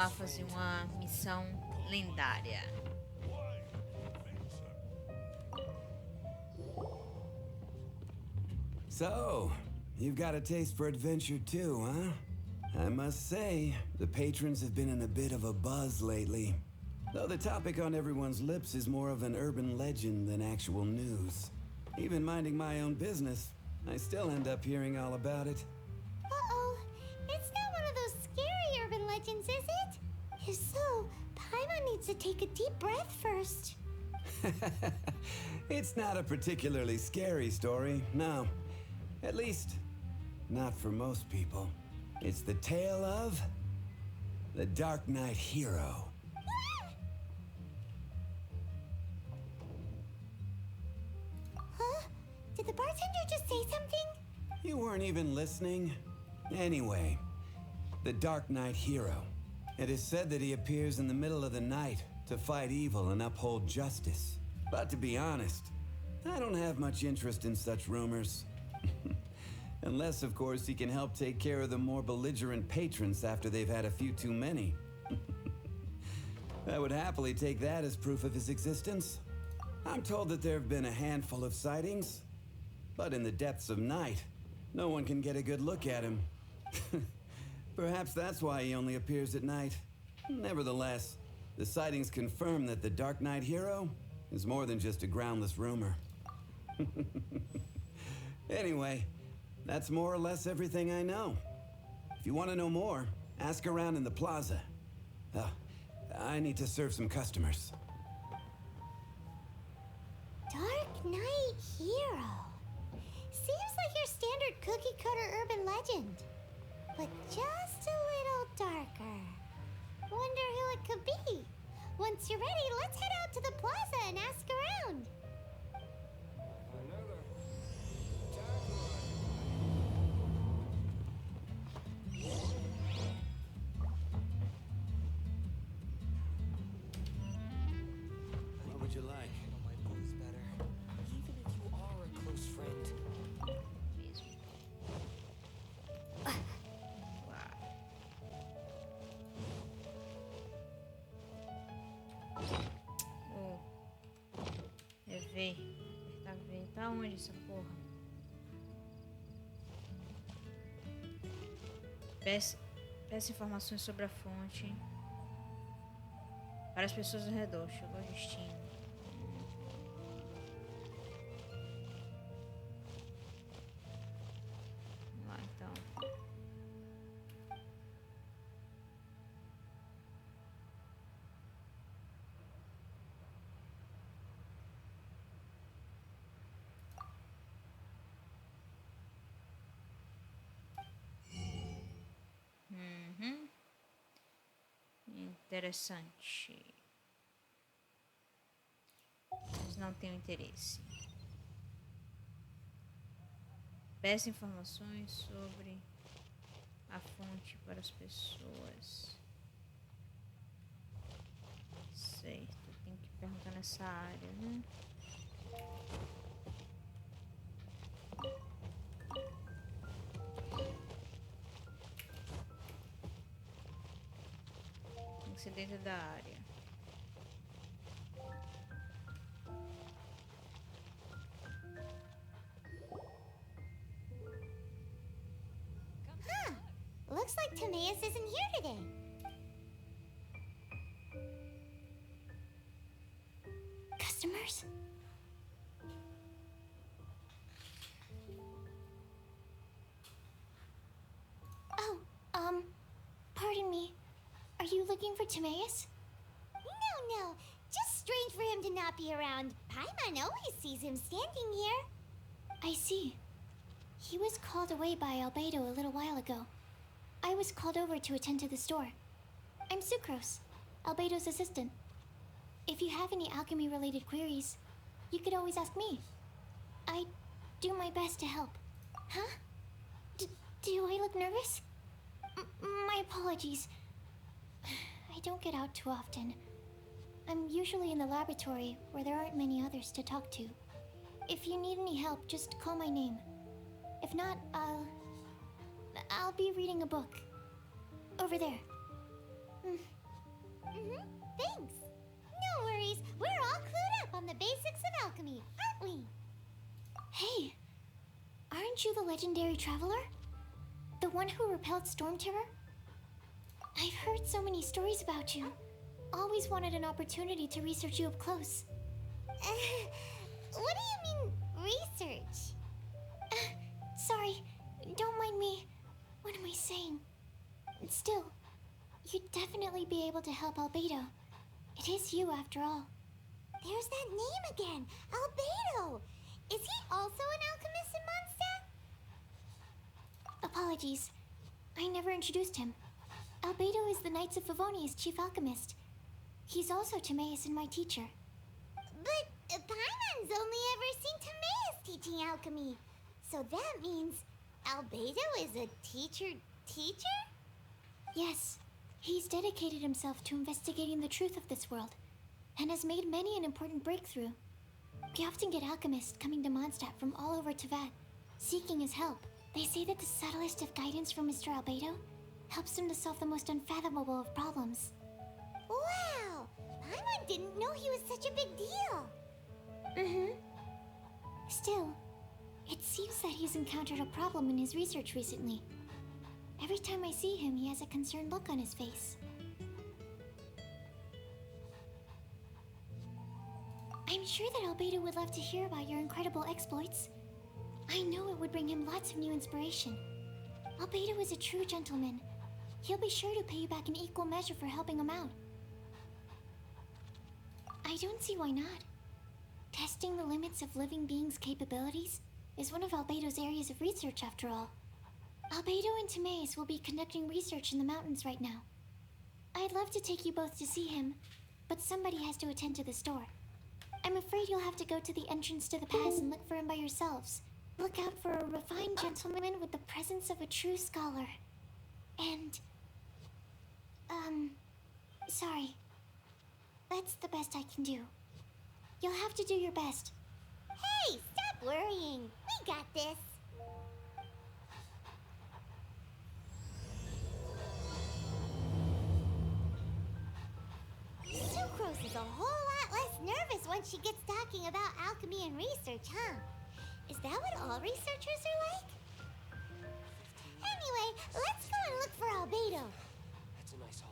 lá fazer uma missão lendária. So, you've got a taste for adventure too, huh? I must say, the patrons have been in a bit of a buzz lately. Though the topic on everyone's lips is more of an urban legend than actual news. Even minding my own business, I still end up hearing all about it. Uh-oh. It's not one of those scary urban legends, is it? If so, Paimon needs to take a deep breath first. It's not a particularly scary story, no. At least, not for most people. It's the tale of the Dark Knight hero. Huh? Did the bartender just say something? You weren't even listening? Anyway, the Dark Knight hero. It is said that he appears in the middle of the night to fight evil and uphold justice. But to be honest, I don't have much interest in such rumors. Unless, of course, he can help take care of the more belligerent patrons after they've had a few too many. I would happily take that as proof of his existence. I'm told that there have been a handful of sightings, but in the depths of night, no one can get a good look at him. Perhaps that's why he only appears at night. Nevertheless, the sightings confirm that the Dark Knight hero is more than just a groundless rumor. Anyway, that's more or less everything I know. If you want to know more, ask around in the plaza. I need to serve some customers. Dark Knight hero. Seems like your standard cookie-cutter urban legend, but just a little darker. Wonder who it could be. Once you're ready, let's head out to the plaza and ask around. What would you like? My booze better, even if you are a close friend. Ver. Apertar V. Tá onde essa porra? Peça informações sobre a fonte para as pessoas ao redor. Chegou o destino. Vamos lá então. Interessante. Mas não tenho interesse. Peça informações sobre a fonte para as pessoas. Certo, tem que perguntar nessa área, né? Tem que ser dentro da área. Huh. Looks like Timaeus isn't here today. Customers? Oh, pardon me. Are you looking for Timaeus? No. Just strange for him to not be around. Paimon always sees him standing here. I see. He was called away by Albedo a little while ago. I was called over to attend to the store. I'm Sucrose, Albedo's assistant. If you have any alchemy-related queries, you could always ask me. I do my best to help. Huh? Do I look nervous? My apologies. I don't get out too often. I'm usually in the laboratory where there aren't many others to talk to. If you need any help, just call my name. If not, I'll be reading a book. Over there. Thanks. No worries. We're all clued up on the basics of alchemy, aren't we? Hey, aren't you the legendary traveler? The one who repelled Storm Terror? I've heard so many stories about you. Always wanted an opportunity to research you up close. What do you mean, research? Sorry, don't mind me. What am I saying? Still, you'd definitely be able to help Albedo. It is you, after all. There's that name again, Albedo. Is he also an alchemist in Mondstadt? Apologies, I never introduced him. Albedo is the Knights of Favonia's chief alchemist. He's also Timaeus and my teacher. But Paimon's only ever seen Timaeus teaching alchemy. So that means Albedo is a teacher? Yes. He's dedicated himself to investigating the truth of this world, and has made many an important breakthrough. We often get alchemists coming to Mondstadt from all over Teyvat, seeking his help. They say that the subtlest of guidance from Mr. Albedo helps him to solve the most unfathomable of problems. Wow! Paimon didn't know he was such a big deal. Still, it seems that he's encountered a problem in his research recently. Every time I see him, he has a concerned look on his face. I'm sure that Albedo would love to hear about your incredible exploits. I know it would bring him lots of new inspiration. Albedo is a true gentleman. He'll be sure to pay you back in equal measure for helping him out. I don't see why not. Testing the limits of living beings' capabilities is one of Albedo's areas of research, after all. Albedo and Timaeus will be conducting research in the mountains right now. I'd love to take you both to see him, but somebody has to attend to the store. I'm afraid you'll have to go to the entrance to the pass and look for him by yourselves. Look out for a refined gentleman with the presence of a true scholar. And... sorry. That's the best I can do. You'll have to do your best. Hey, stop worrying. We got this. Sucrose is a whole lot less nervous once she gets talking about alchemy and research, huh? Is that what all researchers are like? Anyway, let's go and look for Albedo. That's a nice haul.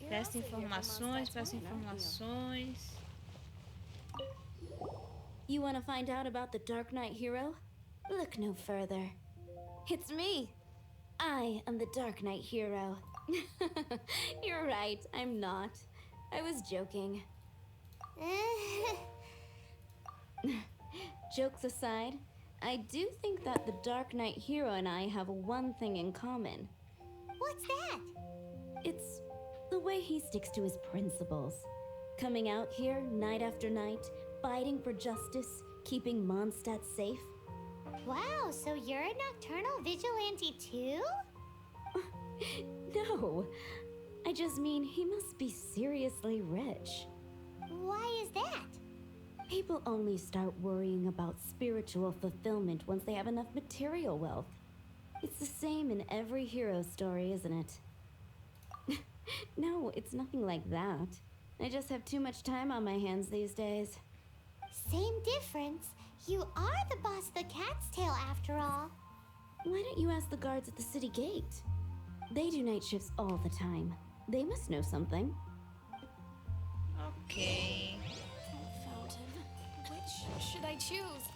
Presta informações, presta informações. You want to find out about the Dark Knight hero? Look no further. It's me. I am the Dark Knight hero. You're right, I'm not. I was joking. Jokes aside, I do think that the Dark Knight hero and I have one thing in common. What's that? It's the way he sticks to his principles. Coming out here night after night, fighting for justice, keeping Mondstadt safe. Wow, so you're a nocturnal vigilante too? No, I just mean he must be seriously rich. Why is that? People only start worrying about spiritual fulfillment once they have enough material wealth. It's the same in every hero story, isn't it? No, it's nothing like that. I just have too much time on my hands these days. Same difference. You are the boss of the Cat's Tail after all. Why don't you ask the guards at the city gate? They do night shifts all the time. They must know something. Ok. Fountain. Which should I choose?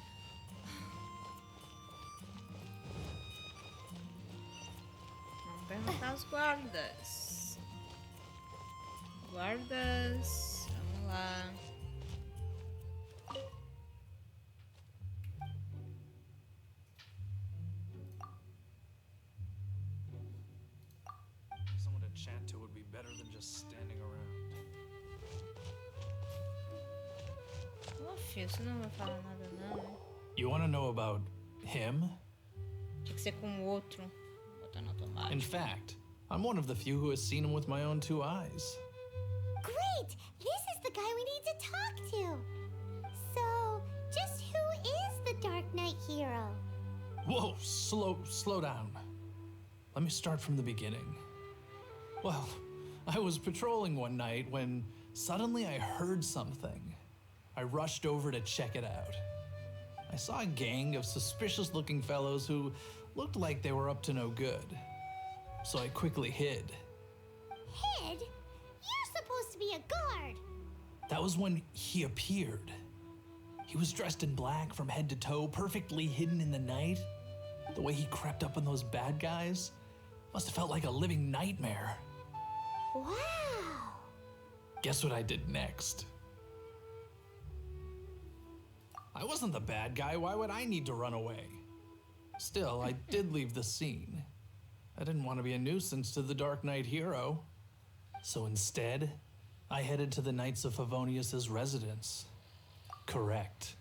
Vamos perguntar aos guardas. Guardas, vamos lá. Someone to chat to would be better than just standing around. Vou filho, você não vai falar nada não, né? You want to know about him? Tinha que ser com o outro. Botando automático. In fact, I'm one of the few who has seen him with my own two eyes. Great! This is the guy we need to talk to. So, just who is the Dark Knight hero? Whoa, slow down. Let me start from the beginning. Well, I was patrolling one night when suddenly I heard something. I rushed over to check it out. I saw a gang of suspicious-looking fellows who looked like they were up to no good. So I quickly hid. Hid? You're supposed to be a guard. That was when he appeared. He was dressed in black from head to toe, perfectly hidden in the night. The way he crept up on those bad guys must have felt like a living nightmare. Wow. Guess what I did next? I wasn't the bad guy. Why would I need to run away? Still, I did leave the scene. I didn't want to be a nuisance to the Dark Knight hero. So instead, I headed to the Knights of Favonius's residence. Correct.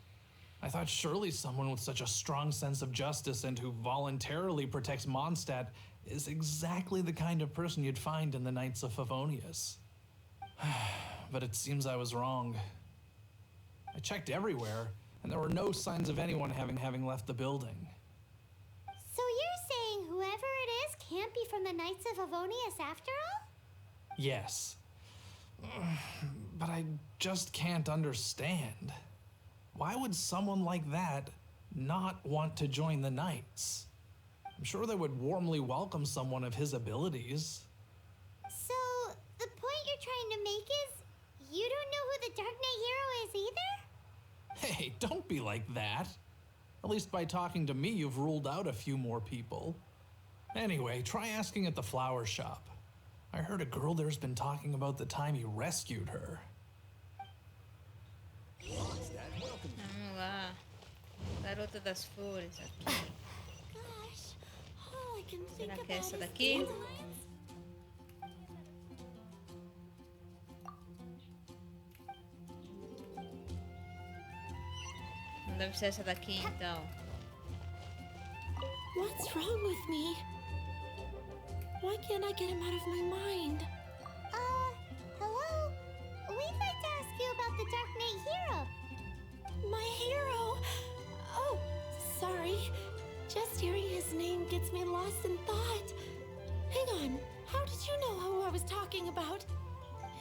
I thought surely someone with such a strong sense of justice and who voluntarily protects Mondstadt is exactly the kind of person you'd find in the Knights of Favonius. But it seems I was wrong. I checked everywhere, and there were no signs of anyone having left the building. So you're saying whoever it is can't be from the Knights of Favonius after all? Yes. But I just can't understand. Why would someone like that not want to join the Knights? I'm sure they would warmly welcome someone of his abilities. So, the point you're trying to make is you don't know who the Dark Knight hero is either? Hey, don't be like that. At least by talking to me, you've ruled out a few more people. Anyway, try asking at the flower shop. I heard a girl there's been talking about the time he rescued her. Vamos lá. Garota das Flores aqui. Gosh, all I can think Será que é about essa is daqui? dandelions. Não deve ser essa daqui então. What's wrong with me? Why can't I get him out of my mind? Hello? We'd like to ask you about the Dark Knight hero. My hero! Oh, sorry. Just hearing his name gets me lost in thought. Hang on, how did you know who I was talking about?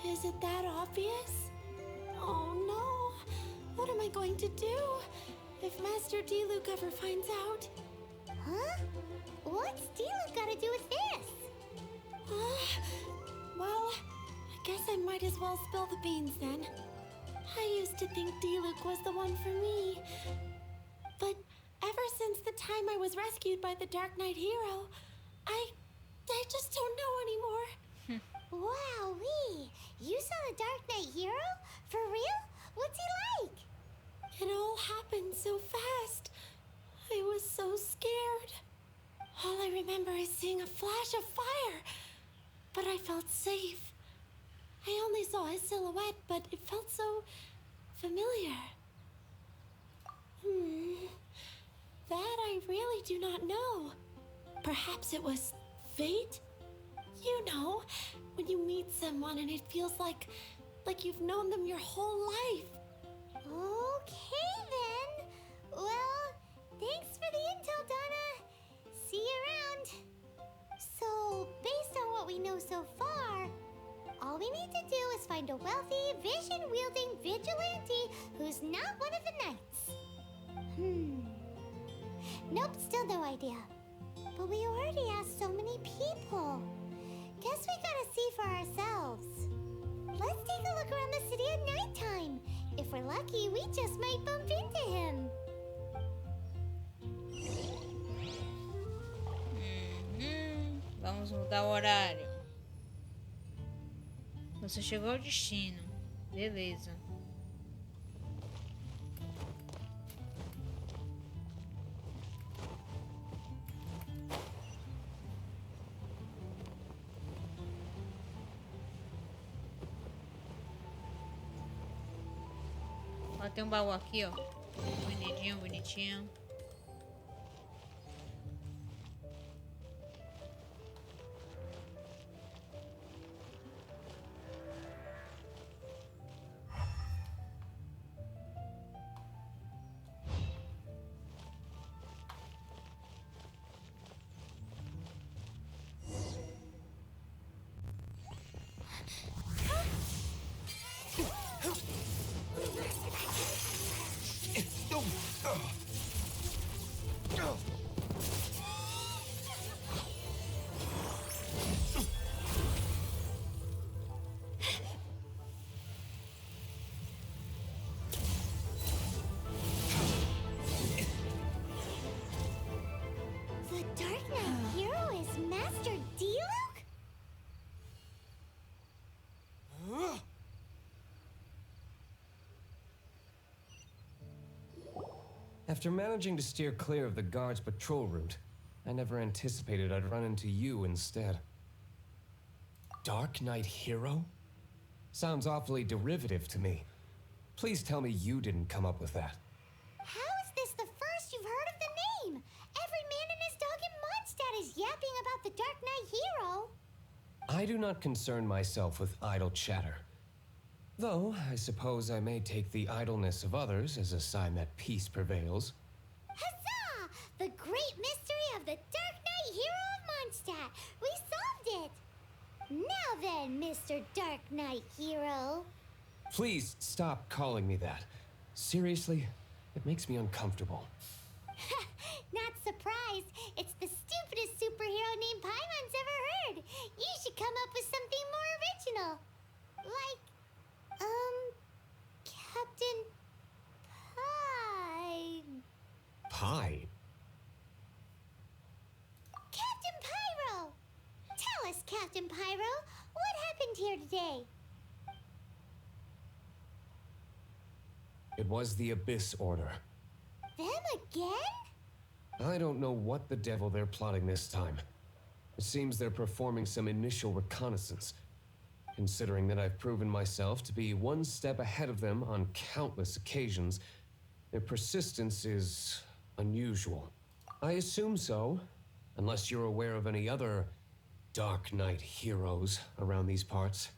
Is it that obvious? Oh no, what am I going to do if Master D-Luke ever finds out? Huh? What's D-Luke got to do with this? Well, I guess I might as well spill the beans then. I used to think D-Luke was the one for me. But ever since the time I was rescued by the Dark Knight hero, I just don't know anymore. Wowee! You saw the Dark Knight hero? For real? What's he like? It all happened so fast. I was so scared. All I remember is seeing a flash of fire. But I felt safe. I only saw his silhouette, but it felt so familiar. That I really do not know. Perhaps it was fate? You know, when you meet someone and it feels like you've known them your whole life. Okay then. Well, thanks for the intel, Donna. See you around. So, based on what we know so far, all we need to do is find a wealthy, vision-wielding vigilante who's not one of the knights. Nope, still no idea. But we already asked so many people. Guess we gotta see for ourselves. Let's take a look around the city at nighttime. If we're lucky, we just might bump into him. Vamos mudar o horário. Você chegou ao destino. Beleza. Ó, tem um baú aqui, ó. Bonitinho, bonitinho. The Dark Knight hero is Master Diluc? After managing to steer clear of the guard's patrol route, I never anticipated I'd run into you instead. Dark Knight hero? Sounds awfully derivative to me. Please tell me you didn't come up with that. How is this the first you've heard of the name? Every man and his dog in Mondstadt is yapping about the Dark Knight hero. I do not concern myself with idle chatter. Though, I suppose I may take the idleness of others as a sign that peace prevails. Huzzah! The great mystery of the Dark Knight hero of Mondstadt. We solved it! Now then, Mr. Dark Knight hero. Please stop calling me that. Seriously, it makes me uncomfortable. Not surprised. It's the stupidest superhero name Paimon's ever heard. You should come up with something more original. Like, Captain Pie. Pie? Captain Pyro! Tell us, Captain Pyro, what happened here today? It was the Abyss Order. Them again? I don't know what the devil they're plotting this time. It seems they're performing some initial reconnaissance. Considering that I've proven myself to be one step ahead of them on countless occasions, their persistence is unusual. I assume so, unless you're aware of any other Dark Knight heroes around these parts.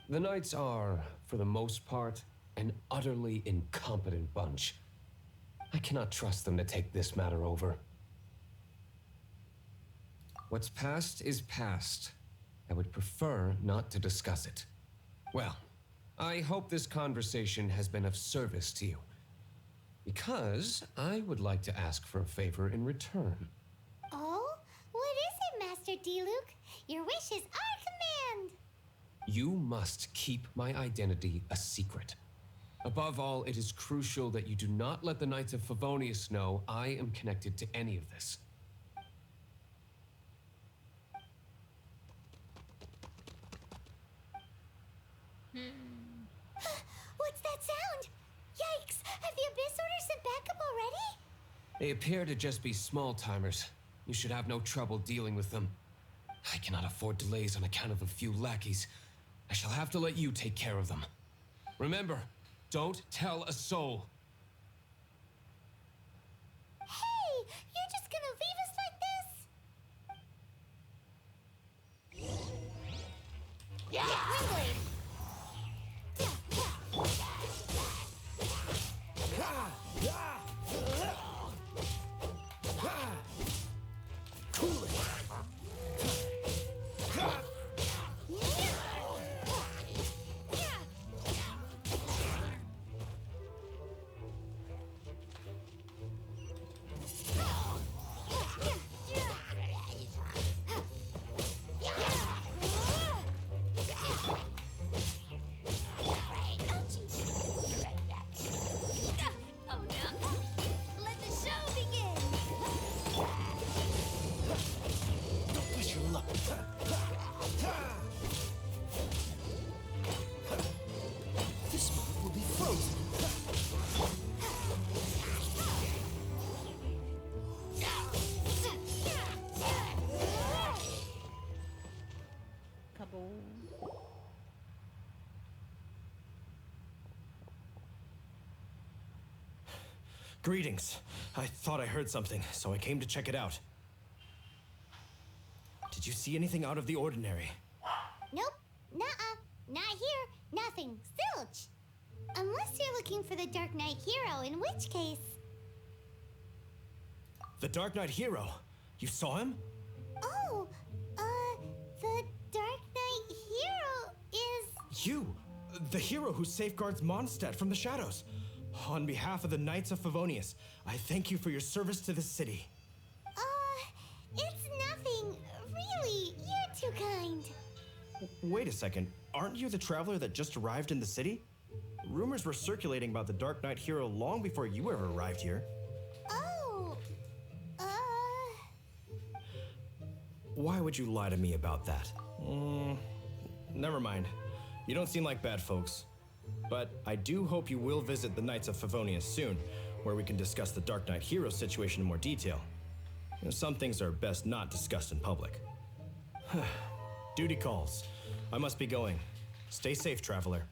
The Knights are, for the most part, an utterly incompetent bunch. I cannot trust them to take this matter over. What's past is past. I would prefer not to discuss it. Well, I hope this conversation has been of service to you. Because I would like to ask for a favor in return. Oh? What is it, Master Diluc? Your wish is our command! You must keep my identity a secret. Above all, it is crucial that you do not let the Knights of Favonius know I am connected to any of this. What's that sound? Yikes! Have the Abyss Order sent backup already? They appear to just be small-timers. You should have no trouble dealing with them. I cannot afford delays on account of a few lackeys. I shall have to let you take care of them. Remember, don't tell a soul. Hey! You're just gonna leave us like this? Yeah! Ringblade! Greetings. I thought I heard something, so I came to check it out. Did you see anything out of the ordinary? Nope. Nuh-uh. Not here. Nothing. Zilch. Unless you're looking for the Dark Knight hero, in which case... The Dark Knight hero? You saw him? Oh, the Dark Knight hero is... You! The hero who safeguards Mondstadt from the shadows. On behalf of the Knights of Favonius, I thank you for your service to the city. It's nothing. Really, you're too kind. Wait a second. Aren't you the traveler that just arrived in the city? Rumors were circulating about the Dark Knight hero long before you ever arrived here. Oh, Why would you lie to me about that? Never mind. You don't seem like bad folks. But I do hope you will visit the Knights of Favonius soon, where we can discuss the Dark Knight hero situation in more detail. Some things are best not discussed in public. Duty calls. I must be going. Stay safe, traveler.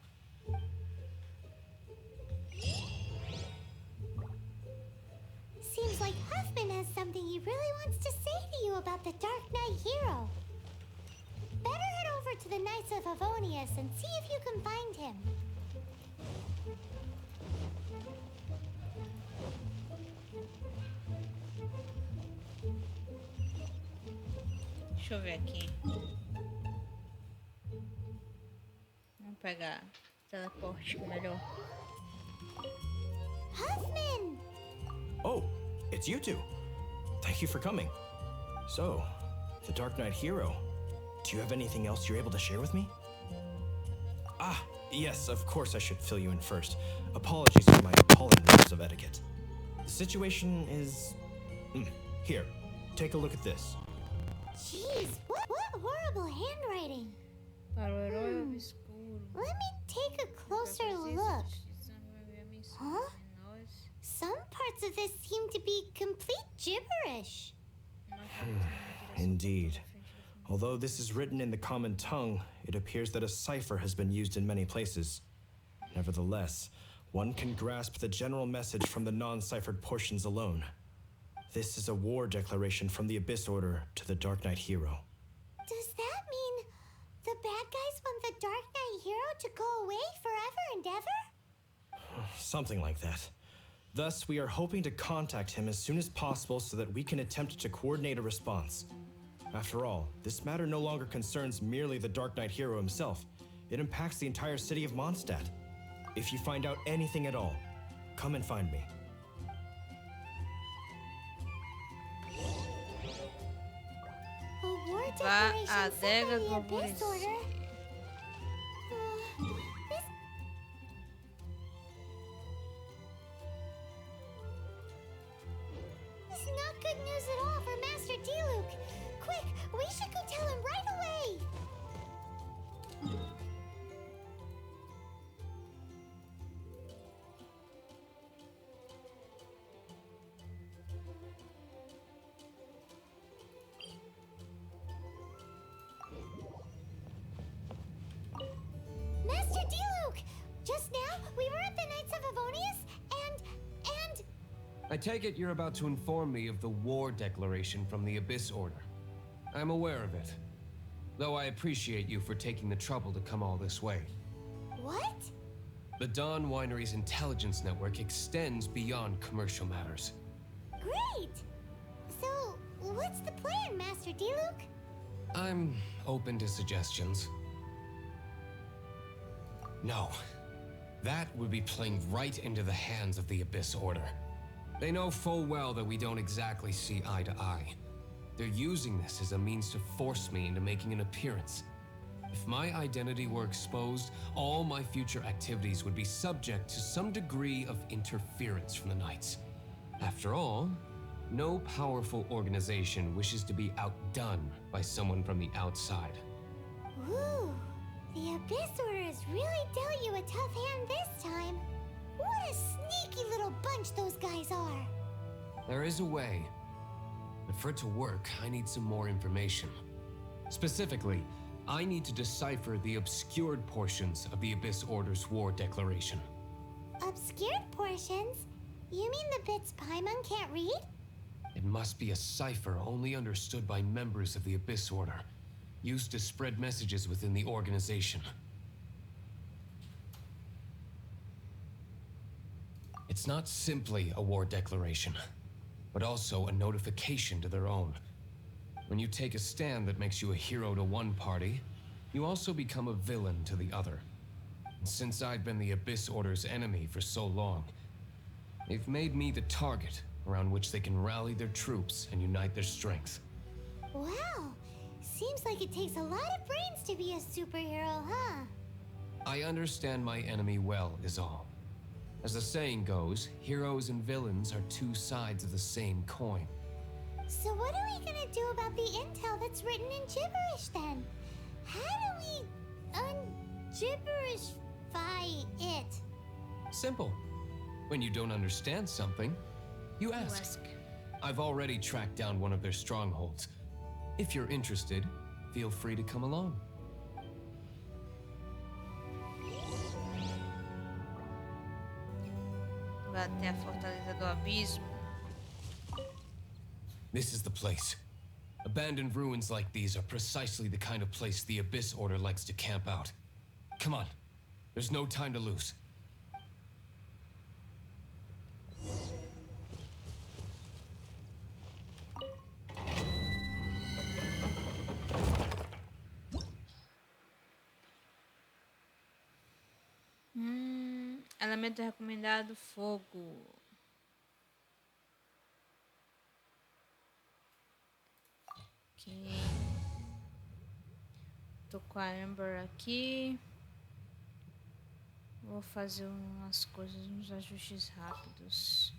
seems like Huffman has something he really wants to say to you about the Dark Knight hero. Better head over to the Knights of Favonius and see if you can find him. Deixa eu ver aqui. Vamos pegar teleporte melhor. Huffman! Oh, it's you two. Thank you for coming. So, the Dark Knight hero. Do you have anything else you're able to share with me? Ah, yes, of course I should fill you in first. Apologies for my appalling rules of etiquette. The situation is... Here, take a look at this. Jeez, what horrible handwriting. Para o herói obscuro. Let me take a closer look. Huh? Some parts of this seem to be complete gibberish. Indeed. Although this is written in the common tongue, it appears that a cipher has been used in many places. Nevertheless, one can grasp the general message from the non-ciphered portions alone. This is a war declaration from the Abyss Order to the Dark Knight hero. Does that mean the bad guys want the Dark Knight hero to go away forever and ever? Something like that. Thus, we are hoping to contact him as soon as possible so that we can attempt to coordinate a response. After all, this matter no longer concerns merely the Dark Knight hero himself. It impacts the entire city of Mondstadt. If you find out anything at all, come and find me. A war Vá declaration à sent by adega the do Abyss Abuso. Order. This is not good news at all for Master D-Luke. Quick, we should go tell him right away. Master D-Luke! Just now, we were at the Knights of Favonius, and... I take it you're about to inform me of the war declaration from the Abyss Order. I'm aware of it, though I appreciate you for taking the trouble to come all this way. What? The Dawn Winery's intelligence network extends beyond commercial matters. Great! So, what's the plan, Master D-Luke? I'm open to suggestions. No. That would be playing right into the hands of the Abyss Order. They know full well that we don't exactly see eye to eye. They're using this as a means to force me into making an appearance. If my identity were exposed, all my future activities would be subject to some degree of interference from the Knights. After all, no powerful organization wishes to be outdone by someone from the outside. Ooh, the Abyss Order has really dealt you a tough hand this time. What a sneaky little bunch those guys are. There is a way, but for it to work, I need some more information. Specifically, I need to decipher the obscured portions of the Abyss Order's war declaration. Obscured portions? You mean the bits Paimon can't read? It must be a cipher only understood by members of the Abyss Order, used to spread messages within the organization. It's not simply a war declaration, but also a notification to their own. When you take a stand that makes you a hero to one party, you also become a villain to the other. And since I've been the Abyss Order's enemy for so long, they've made me the target around which they can rally their troops and unite their strength. Wow. Seems like it takes a lot of brains to be a superhero, huh? I understand my enemy well, is all. As the saying goes, heroes and villains are two sides of the same coin. So what are we gonna do about the intel that's written in gibberish then? How do we un-gibberishify it? Simple. When you don't understand something, you ask. I've already tracked down one of their strongholds. If you're interested, feel free to come along. Vai até a Fortaleza do Abismo. This is the place. Abandoned ruins like these are precisely the kind of place the Abyss Order likes to camp out. Come on. There's no time to lose. Elemento recomendado: fogo. Ok. Tô com a Amber aqui. Vou fazer umas coisas, uns ajustes rápidos.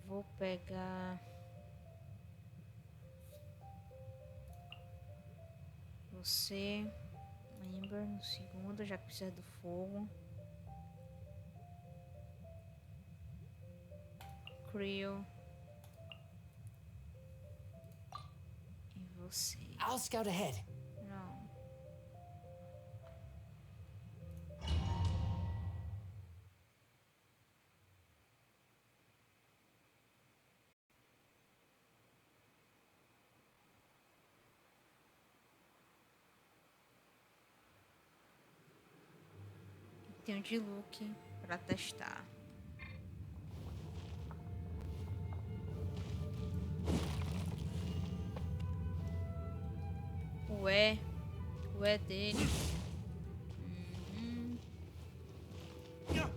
Vou pegar você, Amber, no segundo, já que precisa do fogo. Creel. E você. I'll scout ahead. Não. Tenho de look para testar. O E dele. Beleza.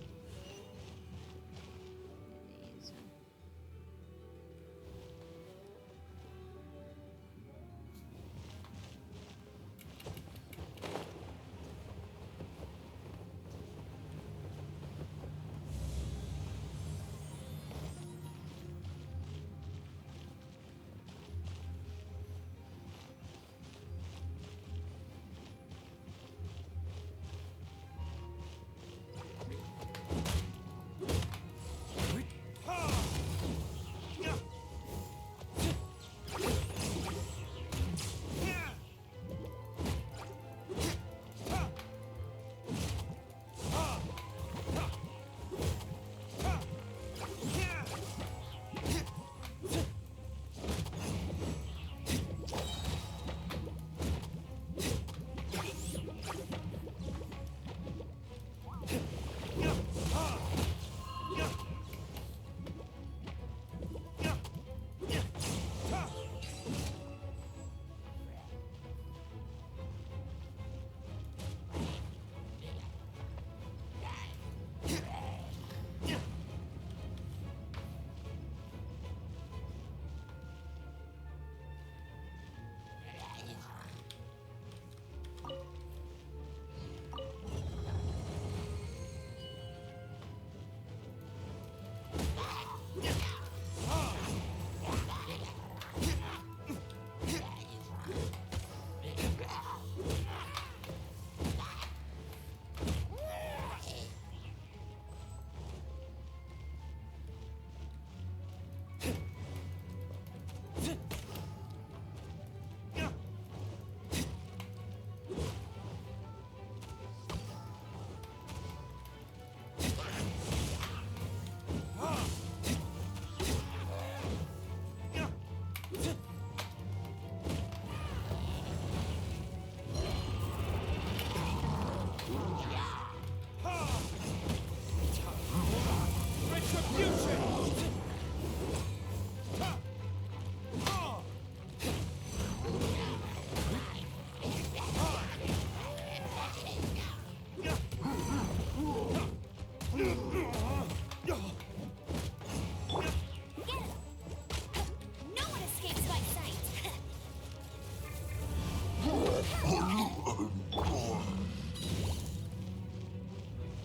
No one escapes my sight.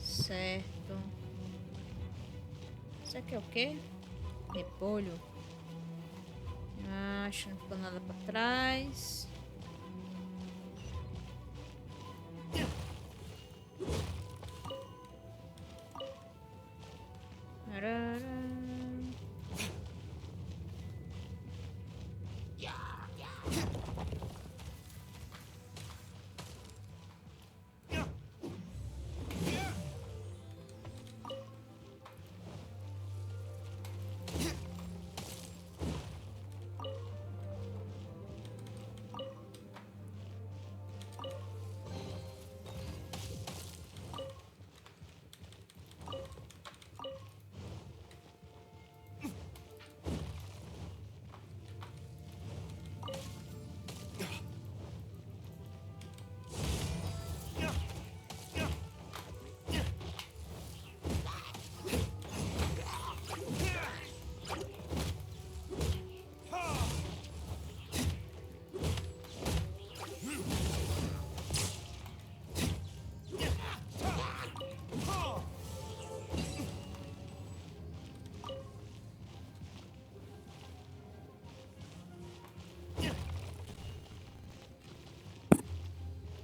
Certo. Isso aqui é o quê? Repolho. Acho que não ficou nada pra trás. Arara.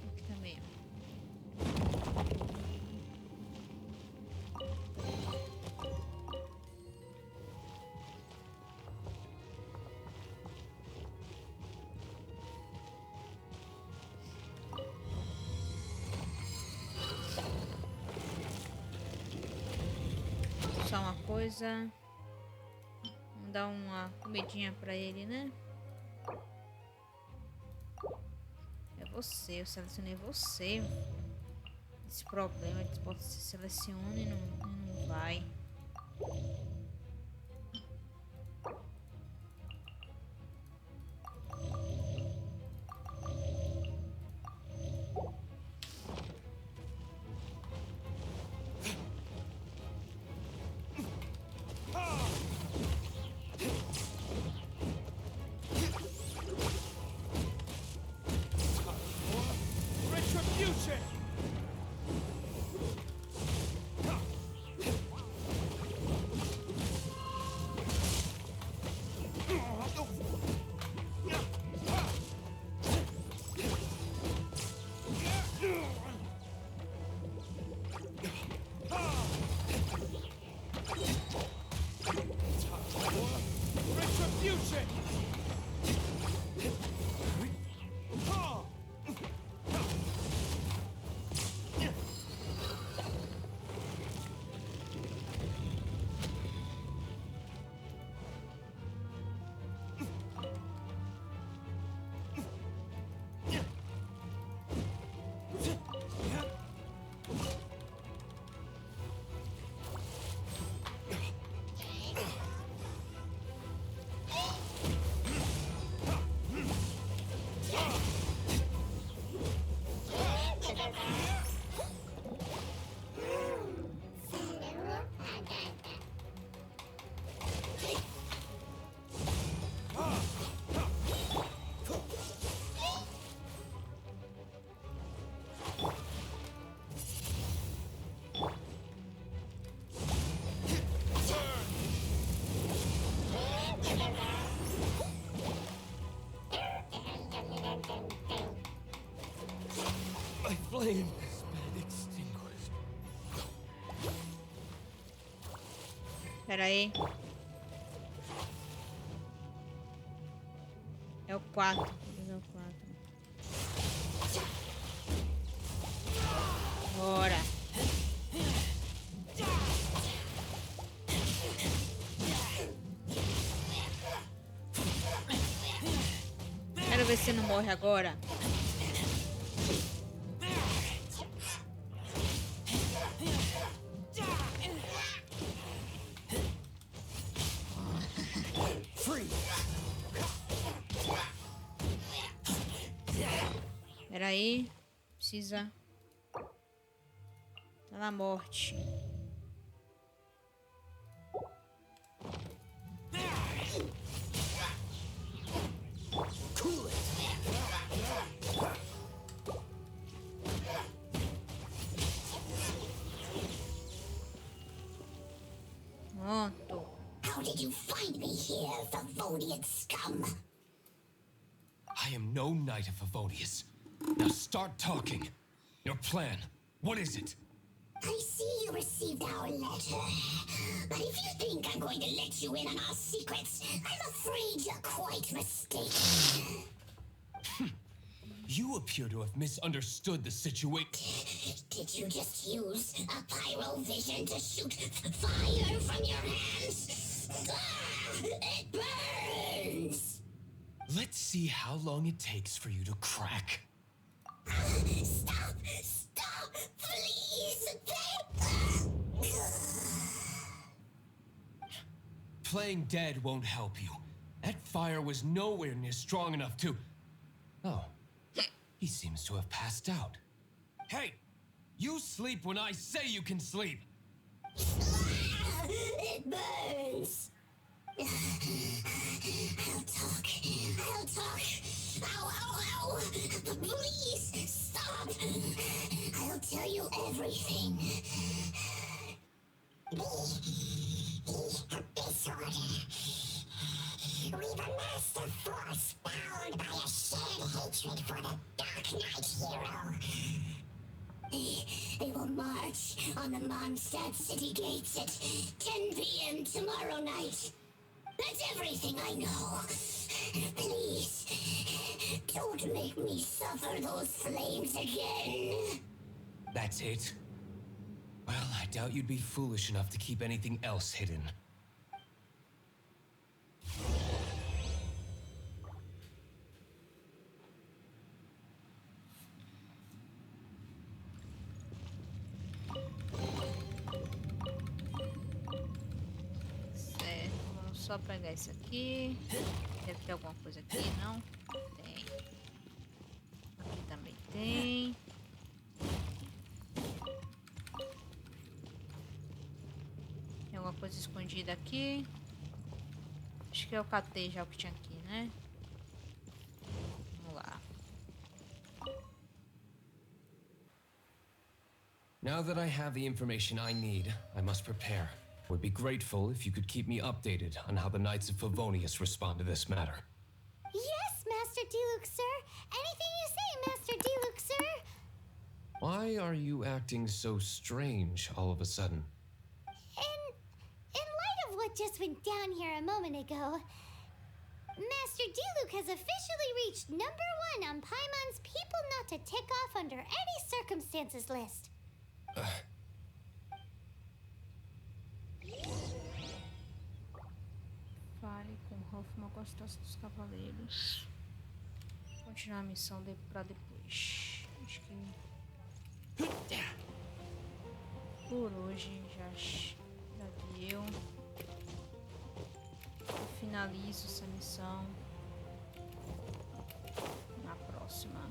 Aqui também. Só uma coisa. Vamos dar uma comidinha pra ele, né? É você, eu selecionei você. Esse problema de você seleciona e não vai. flame has been extinguished. Pera aí. É o 4. É o 4. Bora. Quero ver se não morre agora. aí. Precisa... Tá na morte. Pronto. How did you find me here, Favonian scum? I am no knight of Favonius. Now start talking. Your plan. What is it? I see you received our letter. But if you think I'm going to let you in on our secrets, I'm afraid you're quite mistaken. You appear to have misunderstood the situation. Did you just use a pyro vision to shoot fire from your hands? Ah, it burns! Let's see how long it takes for you to crack. Stop! Stop! Please! Playing dead won't help you. That fire was nowhere near strong enough to... Oh. He seems to have passed out. Hey! You sleep when I say you can sleep! It burns! I'll talk. I'll talk. Ow, ow, ow! Please, stop! I'll tell you everything. This order. We've amassed a force bound by a shared hatred for the Dark Knight hero. They will march on the Mondstadt city gates at 10 p.m. tomorrow night. That's everything I know. Please, don't make me suffer those flames again. That's it? Well, I doubt you'd be foolish enough to keep anything else hidden. Só pegar isso aqui. Deve ter alguma coisa aqui, não? Tem. Aqui também tem. Tem alguma coisa escondida aqui. Acho que eu catei já o que tinha aqui, né? Vamos lá. Now that I have the information I need, I must prepare. Would be grateful if you could keep me updated on how the Knights of Favonius respond to this matter. Yes, Master Diluc, sir. Anything you say, Master Diluc, sir. Why are you acting so strange all of a sudden? In light of what just went down here a moment ago, Master Diluc has officially reached #1 on Paimon's people not to tick off under any circumstances list. Fale com Hoffman com a situação dos cavaleiros. Continuar a missão pra depois. Acho que por hoje já deu. Eu finalizo essa missão na próxima.